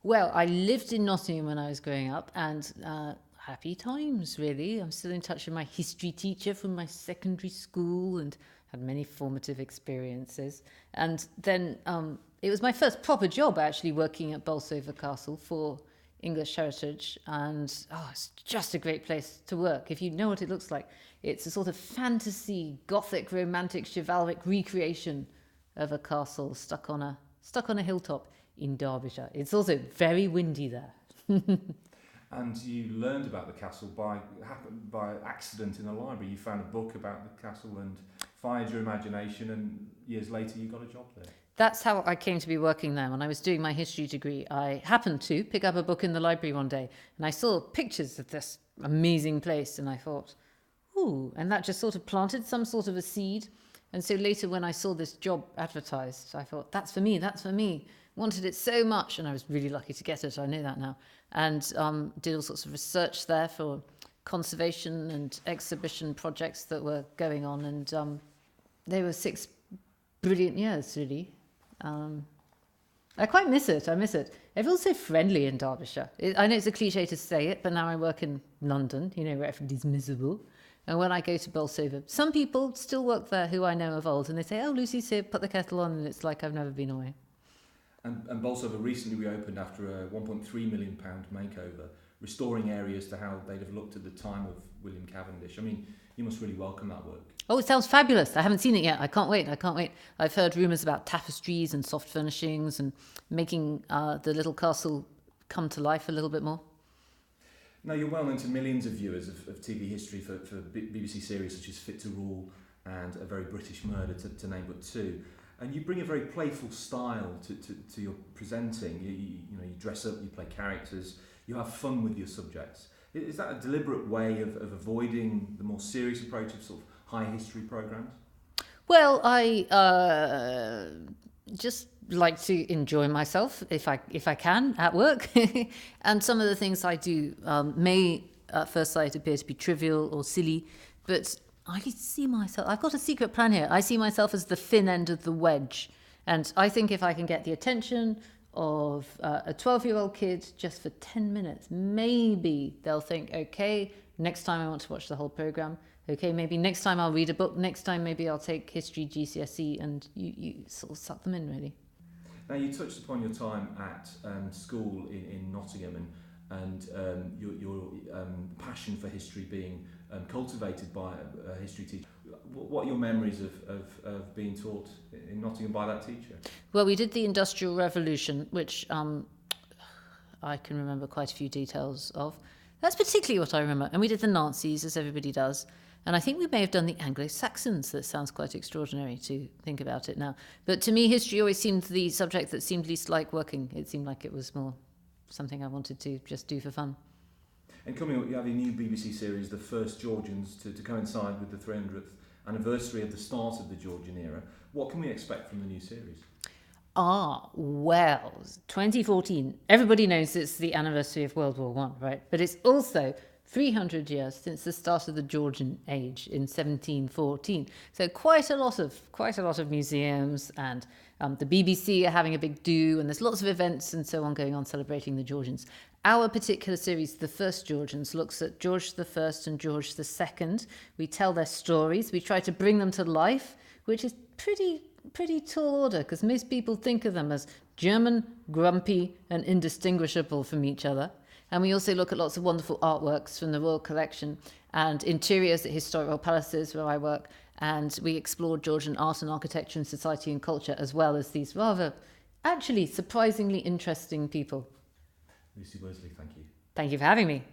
Well, I lived in Nottingham when I was growing up, and happy times, really. I'm still in touch with my history teacher from my secondary school and had many formative experiences. And then it was my first proper job, actually, working at Bolsover Castle for English Heritage. And it's just a great place to work. If you know what it looks like, it's a sort of fantasy, gothic, romantic, chivalric recreation of a castle stuck on a hilltop in Derbyshire. It's also very windy there. And you learned about the castle by accident in a library. You found a book about the castle and fired your imagination, and years later you got a job there. That's how I came to be working there. When I was doing my history degree, I happened to pick up a book in the library one day, and I saw pictures of this amazing place, and I thought, ooh, and that just sort of planted some sort of a seed. And so later when I saw this job advertised, I thought, that's for me. Wanted it so much, and I was really lucky to get it. I know that now. And did all sorts of research there for conservation and exhibition projects that were going on. And they were 6 brilliant years, really. I quite miss it. I miss it. Everyone's so friendly in Derbyshire. I know it's a cliche to say it, but now I work in London, where everybody's miserable. And when I go to Bolsover, some people still work there who I know of old, and they say, oh, Lucy's here, put the kettle on, and it's like I've never been away. And Bolsover recently reopened after a £1.3 million makeover, restoring areas to how they'd have looked at the time of William Cavendish. I mean, you must really welcome that work. Oh, it sounds fabulous. I haven't seen it yet. I can't wait. I've heard rumours about tapestries and soft furnishings and making the little castle come to life a little bit more. Now, you're well known to millions of viewers of TV history for BBC series such as Fit to Rule and A Very British Murder, to name but two. And you bring a very playful style to your presenting. You dress up, you play characters, you have fun with your subjects. Is that a deliberate way of avoiding the more serious approach of sort of high history programmes? Well, I just like to enjoy myself if I can at work. And some of the things I do may at first sight appear to be trivial or silly, but I see myself, I've got a secret plan here. I see myself as the thin end of the wedge. And I think if I can get the attention of a 12-year-old kid just for 10 minutes, maybe they'll think, okay, next time I want to watch the whole programme. Okay, maybe next time I'll read a book. Next time maybe I'll take history GCSE, and you sort of suck them in, really. Now, you touched upon your time at school in Nottingham and your passion for history being cultivated by a history teacher. What are your memories of being taught in Nottingham by that teacher? Well, we did the Industrial Revolution, which I can remember quite a few details of. That's particularly what I remember. And we did the Nazis, as everybody does. And I think we may have done the Anglo-Saxons. That sounds quite extraordinary to think about it now. But to me, history always seemed the subject that seemed least like working. It seemed like it was more something I wanted to just do for fun. And coming up, you have a new BBC series, The First Georgians, to coincide with the 300th anniversary of the start of the Georgian era. What can we expect from the new series? Well, 2014. Everybody knows it's the anniversary of World War I, right? But it's also 300 years since the start of the Georgian Age in 1714. So quite a lot of museums, and the BBC are having a big do, and there's lots of events and so on going on celebrating the Georgians. Our particular series, The First Georgians, looks at George I and George II. We tell their stories. We try to bring them to life, which is pretty tall order, because most people think of them as German, grumpy, and indistinguishable from each other. And we also look at lots of wonderful artworks from the Royal Collection and interiors at historic royal palaces where I work. And we explore Georgian art and architecture and society and culture, as well as these rather, actually, surprisingly interesting people. Lucy Worsley, thank you. Thank you for having me.